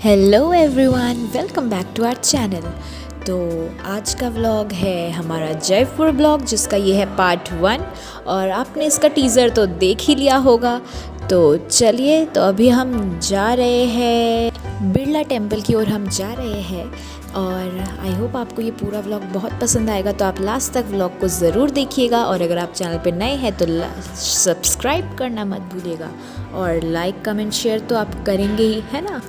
Hello everyone, welcome back to our channel. तो आज का व्लॉग है हमारा जयपुर व्लॉग, जिसका ये है पार्ट 1 और आपने इसका टीज़र तो देख ही लिया होगा। तो चलिए, तो अभी हम जा रहे हैं बिरला टेम्पल की ओर हम जा रहे हैं और आई होप आपको ये पूरा व्लॉग बहुत पसंद आएगा। तो आप लास्ट तक व्लॉग को ज़रूर देखिएगा और अगर आप चैनल पे नए हैं तो सब्सक्राइब करना मत भूलिएगा और लाइक कमेंट शेयर तो आप करेंगे ही, है ना।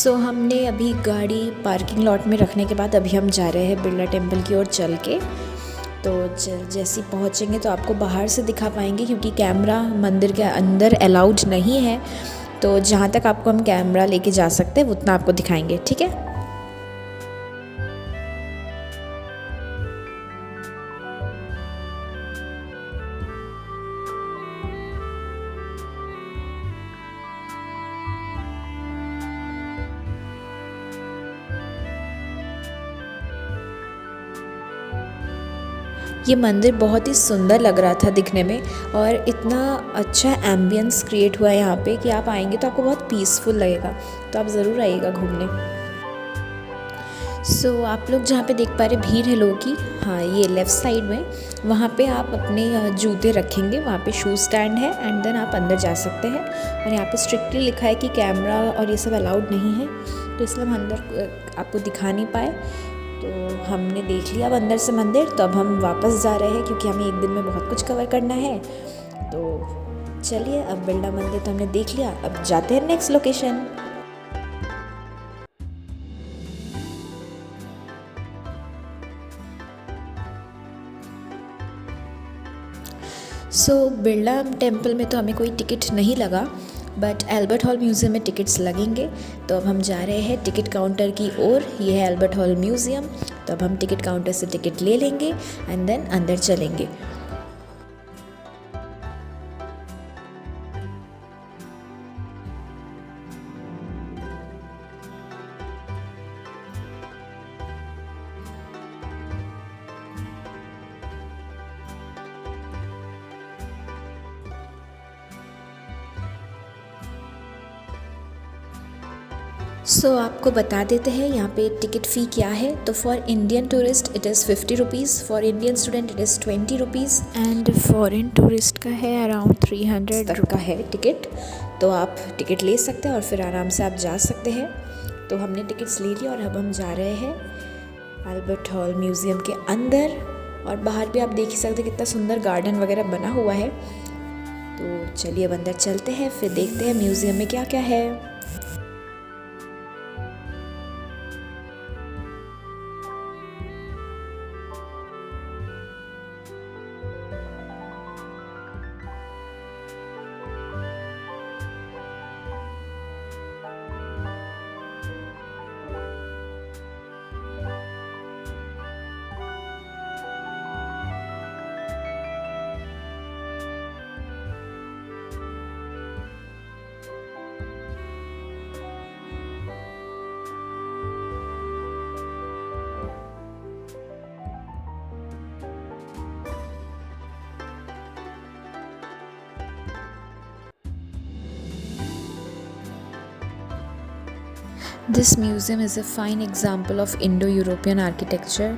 हमने अभी गाड़ी पार्किंग लॉट में रखने के बाद अभी हम जा रहे हैं बिरला टेम्पल की ओर चल के। तो जैसे ही पहुँचेंगे तो आपको बाहर से दिखा पाएंगे, क्योंकि कैमरा मंदिर के अंदर अलाउड नहीं है। तो जहाँ तक आपको हम कैमरा लेके जा सकते हैं उतना आपको दिखाएंगे, ठीक है। ये मंदिर बहुत ही सुंदर लग रहा था दिखने में और इतना अच्छा एम्बियंस क्रिएट हुआ है यहाँ पे कि आप आएंगे तो आपको बहुत पीसफुल लगेगा। तो आप ज़रूर आइएगा घूमने। आप लोग जहाँ पे देख पा रहे भीड़ है लोगों की, हाँ ये लेफ़्ट साइड में, वहाँ पे आप अपने जूते रखेंगे, वहाँ पे शू स्टैंड है एंड देन आप अंदर जा सकते हैं। और यहाँ पे स्ट्रिक्टली लिखा है कि कैमरा और ये सब अलाउड नहीं है, तो इसलिए हम अंदर आपको दिखा नहीं पाए। तो हमने देख लिया अब अंदर से मंदिर, तो अब हम वापस जा रहे हैं क्योंकि हमें एक दिन में बहुत कुछ कवर करना है। तो चलिए, अब बिरला मंदिर तो हमने देख लिया, अब जाते हैं नेक्स्ट लोकेशन। बिरला टेम्पल में तो हमें कोई टिकट नहीं लगा, बट एल्बर्ट हॉल म्यूज़ियम में टिकट्स लगेंगे। तो अब हम जा रहे हैं टिकट काउंटर की ओर, ये है एल्बर्ट हॉल म्यूज़ियम। तो अब हम टिकट काउंटर से टिकट ले लेंगे एंड देन अंदर चलेंगे। आपको बता देते हैं यहाँ पे टिकट फ़ी क्या है। तो for Indian tourist it is 50 rupees, for Indian student it is 20 rupees and foreign tourist का है अराउंड 300 तक का है टिकट। तो आप टिकट ले सकते हैं और फिर आराम से आप जा सकते हैं। तो हमने टिकट्स ले लिया और अब हम जा रहे हैं एल्बर्ट हॉल म्यूज़ियम के अंदर। और बाहर भी आप देख ही सकते हैं कितना सुंदर गार्डन वगैरह बना हुआ है। तो चलिए अब अंदर चलते हैं, फिर देखते हैं म्यूज़ियम में क्या क्या है। This museum is a fine example of Indo-European architecture.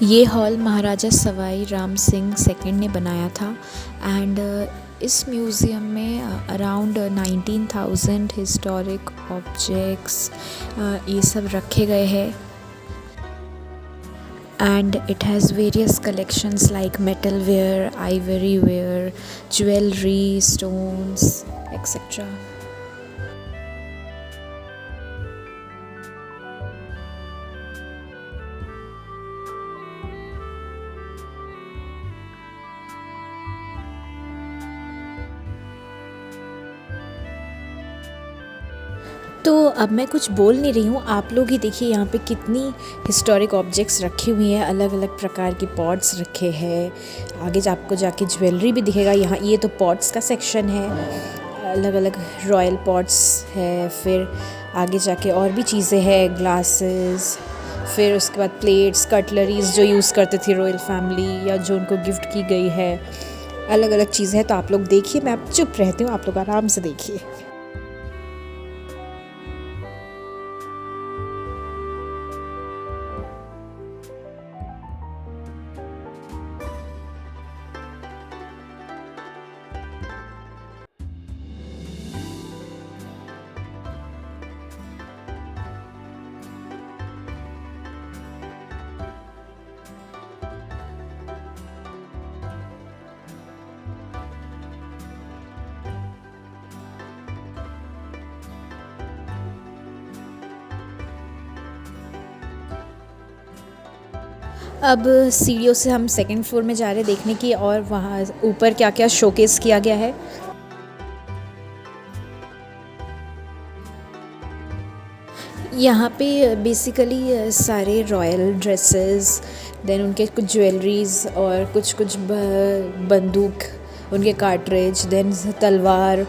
ये हॉल महाराजा सवाई राम सिंह सेकंड ने बनाया था एंड इस म्यूज़ियम में अराउंड 19,000 हिस्टोरिक ऑब्जेक्ट्स ये सब रखे गए हैं and it has various collections like metal ware, ivory ware, jewellery, stones etcetera. तो अब मैं कुछ बोल नहीं रही हूँ, आप लोग ही देखिए यहाँ पे कितनी हिस्टोरिक ऑब्जेक्ट्स रखी हुई हैं, अलग अलग प्रकार के पॉट्स रखे हैं। आगे आपको जाके ज्वेलरी भी दिखेगा। यहाँ ये तो पॉट्स का सेक्शन है, अलग अलग रॉयल पॉट्स है। फिर आगे जाके और भी चीज़ें हैं, ग्लासेस, फिर उसके बाद प्लेट्स, कटलरीज जो यूज़ करते थे रॉयल फैमिली या जो उनको गिफ्ट की गई है, अलग अलग चीज़ें हैं। तो आप लोग देखिए, मैं अब चुप रहती हूँ, आप लोग आराम से देखिए। अब सीढ़ियों से हम सेकंड फ्लोर में जा रहे हैं देखने की, और वहाँ ऊपर क्या क्या शोकेस किया गया है। यहाँ पे बेसिकली सारे रॉयल ड्रेसेस, देन उनके कुछ ज्वेलरीज और कुछ कुछ बंदूक, उनके कार्ट्रिज, देन तलवार,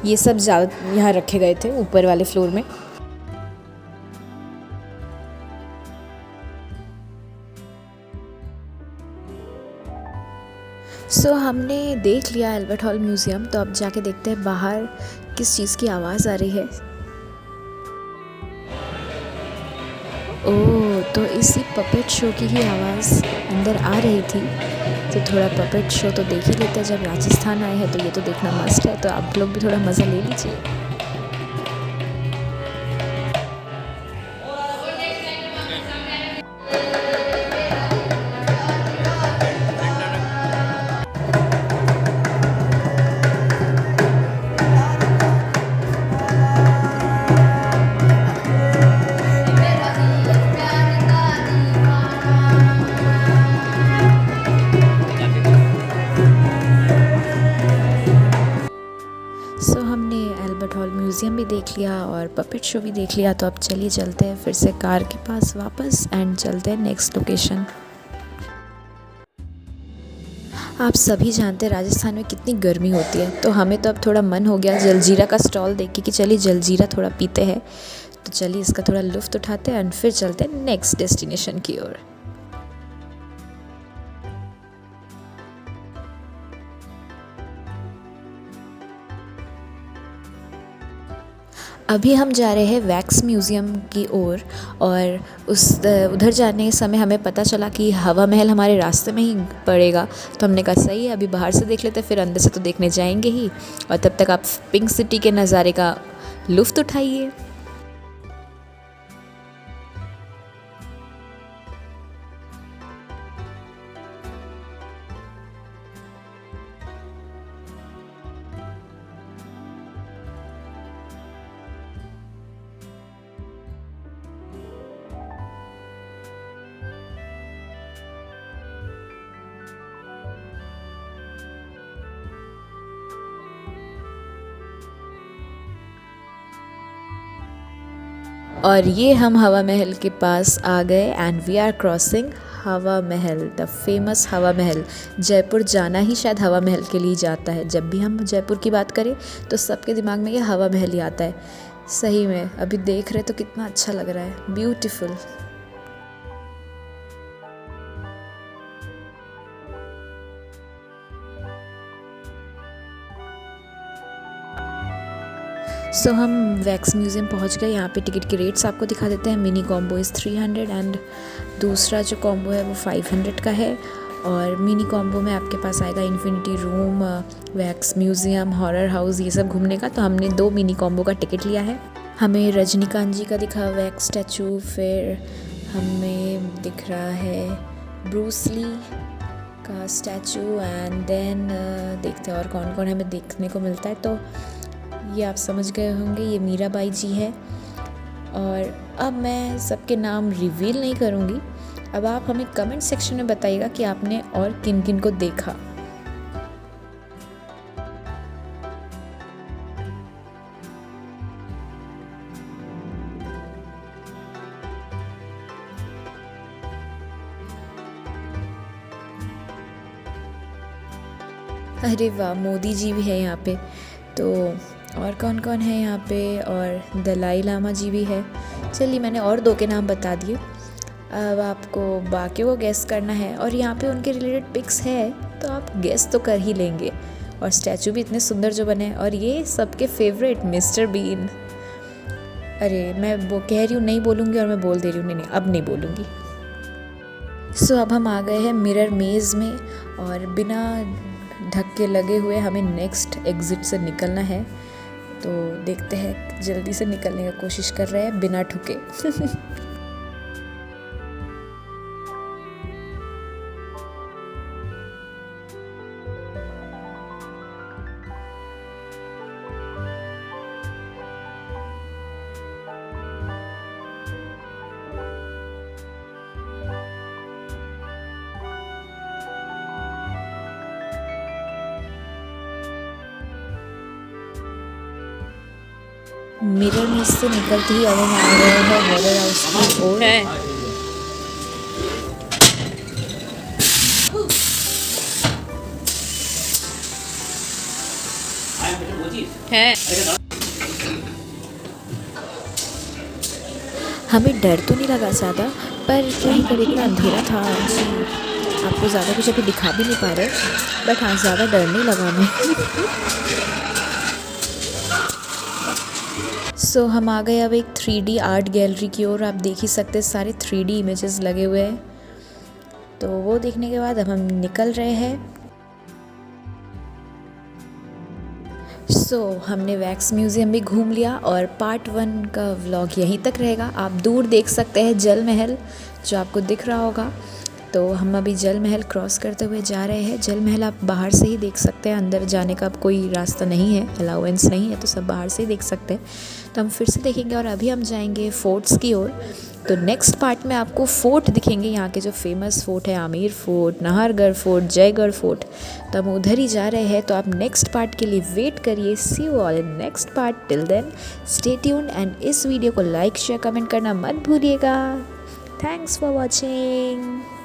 ये सब ज़्यादा यहाँ रखे गए थे ऊपर वाले फ्लोर में। सो हमने देख लिया एल्बर्ट हॉल म्यूज़ियम। तो अब जाके देखते हैं बाहर किस चीज़ की आवाज़ आ रही है। ओह, तो इसी पपेट शो की ही आवाज़ अंदर आ रही थी। तो थोड़ा पपेट शो तो देख ही लेते हैं, जब राजस्थान आए हैं तो ये तो देखना मस्ट है। तो आप लोग भी थोड़ा मज़ा ले लीजिए। सो हमने एल्बर्ट हॉल म्यूज़ियम भी देख लिया और पपेट शो भी देख लिया। तो अब चलिए चलते हैं फिर से कार के पास वापस एंड चलते हैं नेक्स्ट लोकेशन। आप सभी जानते हैं राजस्थान में कितनी गर्मी होती है, तो हमें तो अब थोड़ा मन हो गया जलजीरा का स्टॉल देख के कि चलिए जलजीरा थोड़ा पीते हैं। तो चलिए इसका थोड़ा लुत्फ़ उठाते हैं एंड फिर चलते हैं नेक्स्ट डेस्टिनेशन की ओर। अभी हम जा रहे हैं वैक्स म्यूज़ियम की ओर, और उस उधर जाने के समय हमें पता चला कि हवा महल हमारे रास्ते में ही पड़ेगा। तो हमने कहा सही है, अभी बाहर से देख लेते हैं, फिर अंदर से तो देखने जाएंगे ही, और तब तक आप पिंक सिटी के नज़ारे का लुत्फ़ उठाइए। और ये हम हवा महल के पास आ गए एंड वी आर क्रॉसिंग हवा महल, द फेमस हवा महल। जयपुर जाना ही शायद हवा महल के लिए जाता है। जब भी हम जयपुर की बात करें तो सबके दिमाग में ये हवा महल ही आता है। सही में अभी देख रहे तो कितना अच्छा लग रहा है, ब्यूटीफुल। सो हम वैक्स म्यूज़ियम पहुंच गए। यहाँ पे टिकट के रेट्स आपको दिखा देते हैं। मिनी कॉम्बो इज़ 300 एंड दूसरा जो कॉम्बो है वो 500 का है। और मिनी कॉम्बो में आपके पास आएगा infinity room, wax museum, horror house, ये सब घूमने का। तो हमने 2 मिनी कॉम्बो का टिकट लिया है। हमें रजनीकांत जी का दिखा वैक्स स्टैचू, फिर हमें दिख रहा है ब्रूस ली का स्टैचू, एंड देन देखते हैं और कौन कौन हमें देखने को मिलता है। तो ये आप समझ गए होंगे, ये मीराबाई जी है। और अब मैं सबके नाम रिवील नहीं करूँगी। अब आप हमें कमेंट सेक्शन में बताइएगा कि आपने और किन किन को देखा। अरे वाह, मोदी जी भी है यहाँ पे। तो और कौन कौन है यहाँ पे, और दलाई लामा जी भी है। चलिए, मैंने और 2 के नाम बता दिए, अब आपको बाकियों को गेस करना है। और यहाँ पे उनके रिलेटेड पिक्स है तो आप गेस तो कर ही लेंगे। और स्टैचू भी इतने सुंदर जो बने, और ये सबके फेवरेट मिस्टर बीन। अरे मैं वो कह रही हूँ नहीं बोलूँगी और मैं बोल दे रही हूँ, नहीं अब नहीं बोलूँगी। सो अब हम आ गए हैं मिरर मेज़ में, और बिना धक्के लगे हुए हमें नेक्स्ट एग्ज़िट से निकलना है। तो देखते हैं, जल्दी से निकलने की कोशिश कर रहे हैं बिना ठुके। मिरर में से निकलते ही अब हम आ गए हैं हॉरर हाउस की ओर। हमें डर तो नहीं लगा ज़्यादा, पर क्या ही करें, इतना अंधेरा था कि आपको ज़्यादा कुछ अभी दिखा भी नहीं पा रहे। बट हाँ, ज़्यादा डर नहीं लगा हमें। सो हम आ गए अब एक 3D आर्ट गैलरी की ओर। आप देख ही सकते हैं सारे 3D इमेजेस लगे हुए हैं। तो वो देखने के बाद अब हम निकल रहे हैं। हमने वैक्स म्यूज़ियम भी घूम लिया, और पार्ट 1 का व्लॉग यहीं तक रहेगा। आप दूर देख सकते हैं जल महल, जो आपको दिख रहा होगा। तो हम अभी जल महल क्रॉस करते हुए जा रहे हैं। जल महल आप बाहर से ही देख सकते हैं, अंदर जाने का कोई रास्ता नहीं है, अलाउंस नहीं है, तो सब बाहर से ही देख सकते हैं। तो हम फिर से देखेंगे, और अभी हम जाएंगे फोर्ट्स की ओर। तो नेक्स्ट पार्ट में आपको फोर्ट दिखेंगे, यहाँ के जो फेमस फोर्ट है, Amer fort, Nahargarh fort, Jaigarh fort. तो हम उधर ही जा रहे हैं। तो आप नेक्स्ट पार्ट के लिए वेट करिए। See you all in next part. Till then stay tuned, and इस वीडियो को लाइक शेयर कमेंट करना मत भूलिएगा। Thanks for watching.